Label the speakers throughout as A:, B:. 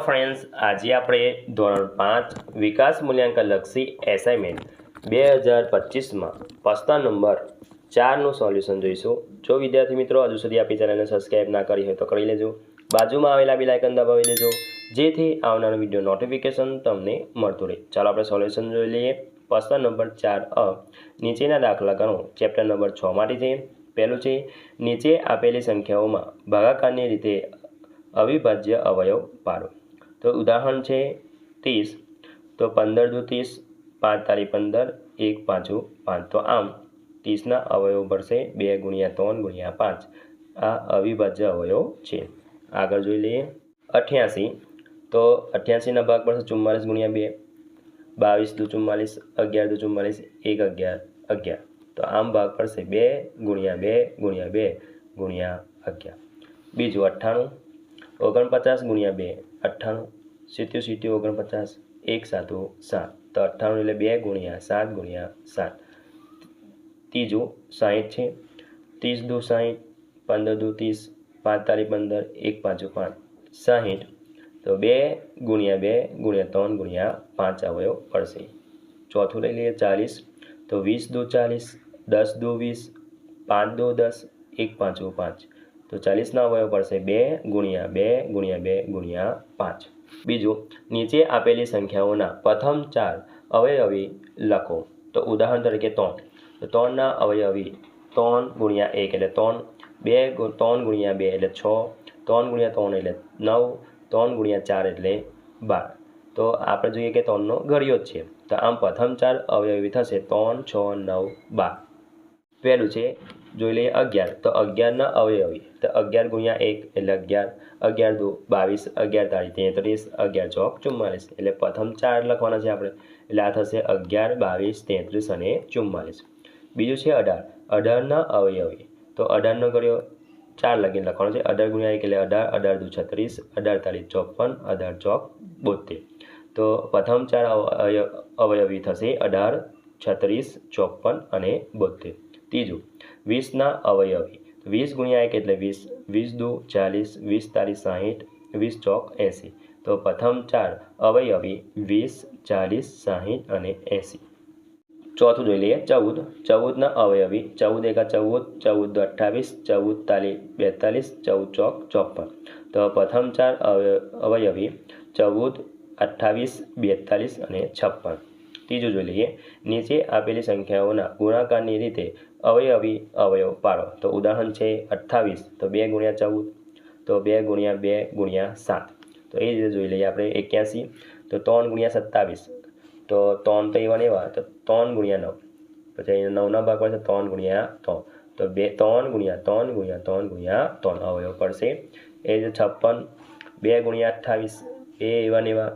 A: Friends, આજે આપણે ધોરણ 5 વિકાસ મૂલ્યાંકનલક્ષી એસાઇનમેન્ટ 2025માં પ્રશ્ન નંબર 4નું સોલ્યુશન જોઈશું. જો વિદ્યાર્થી મિત્રો હજુ સુધી આપણી ચેનલને સબસ્ક્રાઇબ ના કરી હોય તો કરી લેજો. બાજુમાં આવેલા બેલ આઇકન દબાવી દેજો, જેથી આવનારો વિડીયો નોટિફિકેશન તમને મળતું રહે. ચાલો આપણે સોલ્યુશન જોઈ લઈએ. પ્રશ્ન નંબર 4 નીચેના દાખલા ગણો. ચેપ્ટર નંબર 6 માટે છે. પહેલું છે, નીચે આપેલી સંખ્યાઓમાં ભાગાકારની રીતે અવિભાજ્ય અવયવ પાડો. તો ઉદાહરણ છે 30. તો 15 દુ 30, 5 તારી 15, 1 5 5. તો આમ 30ના અવયવ પડશે 2 ગુણ્યા 3 ગુણ્યા 5. આ અવિભાજ્ય અવયવ છે. આગળ જોઈ લઈએ 88. તો 88ના ભાગ પડશે 44 ગુણ્યા 2, 22 દુ 44, 11 દુ 44, 1 11 11. તો આમ ભાગ પડશે 2 ગુણ્યા 2 ગુણ્યા 2 ગુણ્યા 11. બીજું 98. 49 ગુણ્યા 2 98, 70 70 49, 1 7 7. તો 98 એટલે 2 ગુણ્યા 7 ગુણ્યા 7. ત્રીજું 60 છે. 30 દુ 60, 15 દુ 30, 5 તારી 15, 1 5 5 60. તો 2 ગુણ્યા 2 ગુણ્યા 3 ગુણ્યા 5 અવયવ પડશે. ચોથું લઈ લઈએ 40. તો 20 દુ 40, 10 દુ 20, 5 દુ 10, 1 5 5. તો 40ના અવયવ પડશે 2 ગુણ્યા 2 ગુણ્યા 2 ગુણ્યા 5. બીજું, નીચે આપેલી સંખ્યાઓના પ્રથમ 4 અવયવી લખો. તો ઉદાહરણ તરીકે 3. તો 3ના અવયવી 3 ગુણ્યા 1 એટલે 3, 3 ગુણ્યા 2 એટલે 6, 3 ગુણ્યા 3 એટલે 9, 3 ગુણ્યા 4 એટલે 12. તો આપણે જોઈએ કે 3નો ઘડિયો જ છે. તો આમ પ્રથમ 4 અવયવી થશે 3 6 9 12. પહેલું છે જોઈ લઈએ 11. તો 11ના અવયવી, તો 11 ગુણ્યા 1 એટલે 11, 11 દુ 22, 11 તારી 33, 11 ચોક 44. એટલે પ્રથમ 4 લખવાના છે આપણે. એટલે આ થશે 11 22 33 અને 44. બીજું છે 18. 18ના અવયવી, તો 18નો ઘડિયો 4 લગીને લખવાનો છે. 18 ગુણ્યા 1 એટલે 18, 18 દુ 36, 18 તારી 54, 18 ચોક 72. તો પ્રથમ 4 અવયવી થશે 18, 36, 54 અને 72. ત્રીજું 20ના અવયવી, 20 ગુણ્યા 1 એટલે 20, 20 દુ 40, 20 તારી 60, 20 ચોક 80. તો પ્રથમ 4 અવયવી 20, 40, 60 અને 80. ચોથું જોઈ લઈએ 14. 14ના અવયવી, 14 એકા 14, 14 દુ 28, 14 તારી 42, 14 ચોક 54. તો પ્રથમ 4 અવયવી 14, 28, 42 અને 56. ત્રીજું જોઈ લઈએ, નીચે આપેલી સંખ્યાઓના ગુણાકારની રીતે અવયવી અવયવ પાડો. તો ઉદાહરણ છે 28. તો 2 ગુણ્યા 14, તો 2 ગુણ્યા 2 ગુણ્યા 7. તો એ રીતે જોઈ લઈએ આપણે 81. તો 3 ગુણ્યા 27, તો 3 તો એવા ને એવા, તો 3 ગુણ્યા 9. પછી અહીંયા 9ના ભાગ પડશે 3 ગુણ્યા 3. તો 3 ગુણ્યા 3 ગુણ્યા 3 ગુણ્યા 3 અવયવ પડશે. એ રીતે 56. 2 ગુણ્યા 28, એ એવા ને એવા,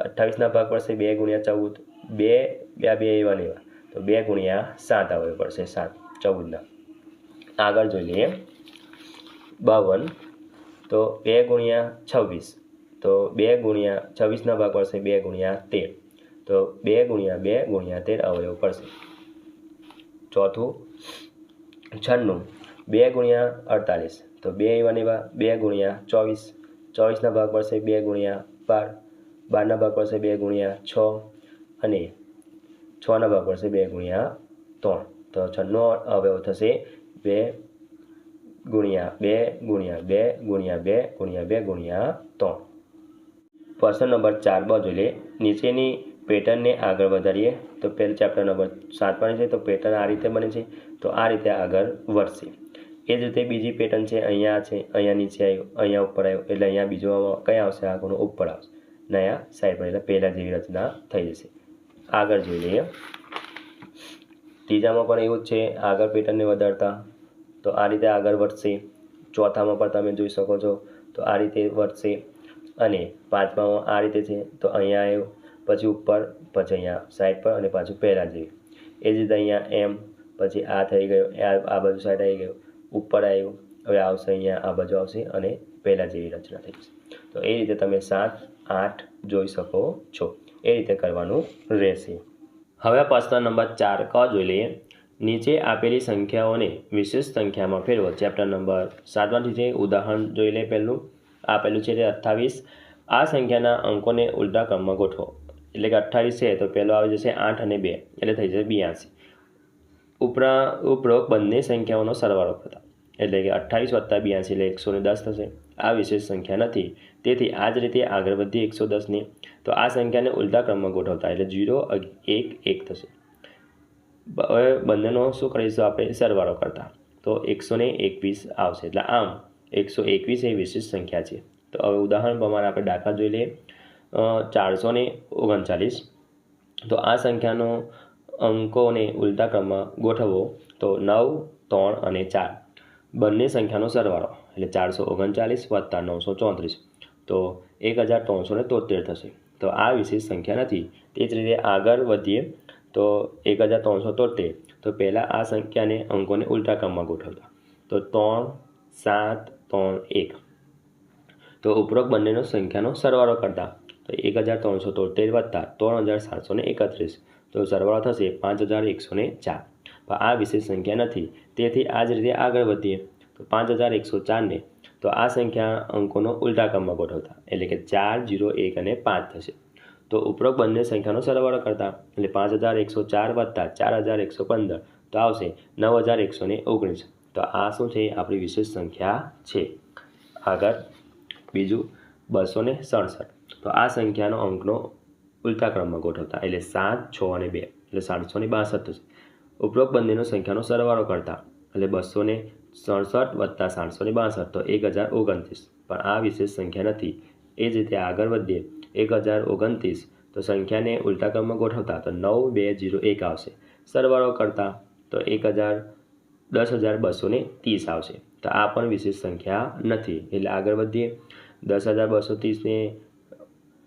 A: 28ના ભાગ પડશે 2 ગુણ્યા 14, 2 એવા ને એવા, તો 2 ગુણ્યા 7 અવયવ પડશે 7 14ના. આગળ જોઈ લઈએ 52. તો 2 ગુણ્યા 26, તો 2 ગુણ્યા 26ના ભાગ પડશે 2 ગુણ્યા 13, તો 2 ગુણ્યા 2 ગુણ્યા 13 અવયવ પડશે. ચોથું 96. 2 ગુણ્યા 48, તો 2 એવા ને એવા, 2 ગુણ્યા 24, 24ના ભાગ પડશે 2 ગુણ્યા 12, 12ના ભાગ પડશે 2 ગુણ્યા 6 અને 6ના ભાગ પડશે 2 ગુણ્યા 3. તો 96 અવયવ થશે 2 ગુણ્યા 2 ગુણ્યા 2 ગુણ્યા 2 ગુણ્યા 2 ગુણ્યા 3. પ્રશ્ન નંબર 4 જોઈ લે. નીચેની પેટર્નને આગળ વધારીએ. તો પહેલું ચેપ્ટર નંબર 7 બને છે. તો પેટર્ન આ રીતે બને છે, તો આ રીતે આગળ વધશે. એ જ રીતે બીજી પેટર્ન છે, અહીંયા છે, અહીંયા નીચે આવ્યું, અહીંયા ઉપર આવ્યું, એટલે અહીંયા બીજો કયા આવશે, આગળનો ઉપર આવશે, નયા સાઈડ પર, એટલે પહેલાં જેવી રચના થઈ જશે. આગળ જોઈ લઈએ. ત્રીજામાં પણ એવું જ છે, આગળ પેટર્નને વધારતા તો આ રીતે આગળ વધશે. ચોથામાં પણ તમે જોઈ શકો છો, તો આ રીતે વધશે. અને પાંચમામાં આ રીતે છે, તો અહીંયા આવ્યું, પછી ઉપર, પછી અહીંયા સાઈડ પર, અને પાછું પહેલાં જેવી. એ જ રીતે અહીંયા એમ, પછી આ થઈ ગયું, આ બાજુ સાઈડ આવી ગયું, ઉપર આવ્યું, હવે આવશે અહીંયા આ બાજુ આવશે, અને પહેલાં જેવી રચના થઈ જશે. તો એ રીતે તમે 7, 8 જોઈ શકો છો. એ રીતે કરવાનું રહેશે. હવે પ્રશ્ન નંબર 4 જોઈ લઈએ. નીચે આપેલી સંખ્યાઓને વિશેષ સંખ્યામાં ફેરવો. ચેપ્ટર નંબર 7માંથી છે. ઉદાહરણ જોઈ લે. પહેલું આપેલું છે તે 28, આ સંખ્યાના અંકોને ઉલટા ક્રમમાં ગોઠવો. એટલે કે 28 છે તો પહેલો આવી જશે 8 અને 2 એટલે થઈ જશે 82. ઉપરોક્ત બંને સંખ્યાઓનો સરવાળો કરતા એટલે કે 28 વત્તા 82 એટલે 110 થશે. આ વિશેષ સંખ્યા નથી, તેથી આ જ રીતે આગળ વધીએ 110ની તો આ સંખ્યાને ઉલટા ક્રમમાં ગોઠવતા એટલે 0 1 1 થશે. હવે બંનેનો શું કરીશું આપણે સરવાળો કરતા તો 121 આવશે. એટલે આમ 121 એ વિશેષ સંખ્યા છે. તો હવે ઉદાહરણ પ્રમાણે આપણે દાખલા જોઈ લઈએ. 439 તો આ સંખ્યાનો અંકોને ઉલટા ક્રમમાં ગોઠવવો તો 9 3 અને 4 બંને સંખ્યાનો સરવાળો એટલે 439 વત્તા 934 તો 1373 થશે. તો આ વિશેષ સંખ્યા નથી, તે જ રીતે આગળ વધીએ તો 1373 તો પહેલાં આ સંખ્યાને અંકોને ઉલટા ક્રમમાં ગોઠવતા તો 3 7 3 1 તો ઉપરોક્ત બંનેનો સંખ્યાનો સરવાળો કરતા તો 1373 વત્તા 3731 તો સરવાળો થશે 5104. પણ આ વિશેષ સંખ્યા નથી, તેથી આ જ રીતે આગળ વધીએ તો 5104ને તો આ સંખ્યા અંકોનો ઉલટા ક્રમમાં ગોઠવતા એટલે કે 4 0 1 અને 5 થશે. તો ઉપરોક્ત બંને સંખ્યાનો સરવાળો કરતા એટલે 5104 વત્તા 4115 તો આવશે 9119. તો આ શું છે? આપણી વિશેષ સંખ્યા છે. આગળ બીજું 267 તો આ સંખ્યાનો અંકનો ઉલટા ક્રમમાં ગોઠવતા એટલે 7 6 અને 2 એટલે 762 થશે. ઉપરોક્ત બંનેનો સંખ્યાનો સરવાળો કરતા એટલે 267 વત્તા 762 તો 1029. પણ આ વિશેષ સંખ્યા નથી, એ જ રીતે આગળ વધીએ 1029 તો સંખ્યાને ઉલટા ક્રમમાં ગોઠવતા તો 9201 આવશે. સરવાળો કરતા તો 10230 આવશે. તો આ પણ વિશેષ સંખ્યા નથી, એટલે આગળ વધીએ 10230ને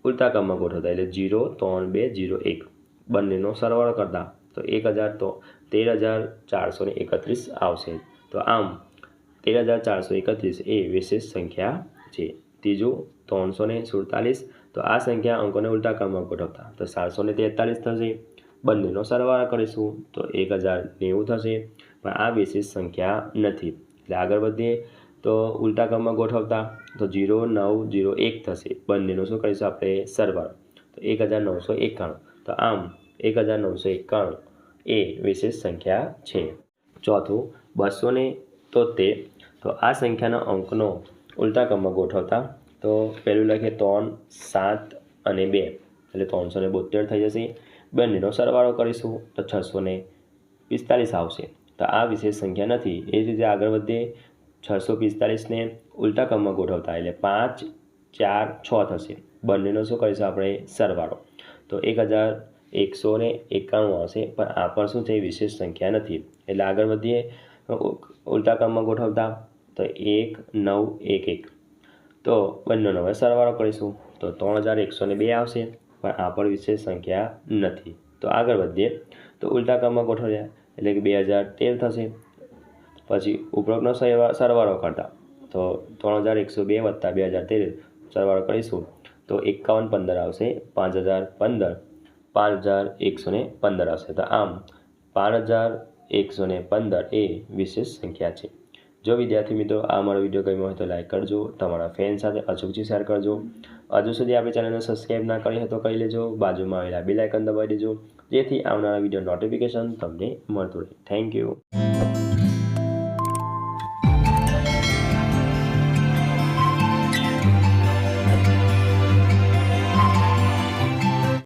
A: ઉલટા ક્રમમાં ગોઠવતા એટલે 0 3 2 0 1 બંનેનો સરવાળો કરતા તો 13431 આવશે. તો આમ 13431 એ વિશેષ સંખ્યા છે. ત્રીજું 347 તો આ સંખ્યા અંકોને ઉલટા ક્રમમાં ગોઠવતા તો 743 થશે. બંનેનો સરવાળો કરીશું તો 1090 થશે. પણ આ વિશેષ સંખ્યા નથી, એટલે આગળ વધીએ તો ઉલટા ક્રમમાં ગોઠવતા તો 0901 થશે. બંનેનો શું કરીશું આપણે? સરવાળો તો 1991. તો આમ 1991 એ વિશેષ સંખ્યા છે. ચોથું 273 તો આ સંખ્યાના અંકનો ઉલટા ક્રમમાં ગોઠવતા તો પહેલું લખીએ 3 7 અને 2 એટલે 372 થઈ જશે. બંનેનો સરવાળો કરીશું તો 645 આવશે. તો આ વિશેષ સંખ્યા નથી, એ જ રીતે આગળ વધીએ 645ને ઉલટા ક્રમમાં ગોઠવતા એટલે 5 4 6 થશે. બંનેનો શું કરીશું આપણે? સરવાળો તો 1191 આવશે. પણ આ પણ શું છે? વિશેષ સંખ્યા નથી, એટલે આગળ વધીએ ઉલટા ક્રમમાં ગોઠવતા તો 1911 તો બંનેનો હવે સરવાળો કરીશું તો 3102 આવશે. પણ આ પણ વિશેષ સંખ્યા નથી. તો આગળ વધીએ તો ઉલટા ક્રમમાં ગોઠવ્યા એટલે કે 2013 થશે. પછી ઉપરોક્તનો સરવાળો કરતા તો 3102 વત્તા 2013 સરવાળો કરીશું તો 5115 આવશે. 5015 5115 આવશે. તો આમ 5115 એ વિશેષ સંખ્યા છે. જો વિદ્યાર્થી મિત્રો આ મારો વિડીયો ગમ્યો હોય તો લાઈક કરજો, તમારા ફ્રેન્ડ સાથે અચૂકથી શેર કરજો. હજુ સુધી આપણી ચેનલને સબસ્ક્રાઈબ ના કરી હોય તો કરી લેજો. બાજુમાં આવેલા બેલ આઇકન દબાવી દેજો, જેથી આવનારા વિડીયો નોટિફિકેશન તમને મળતું રહે. Thank you.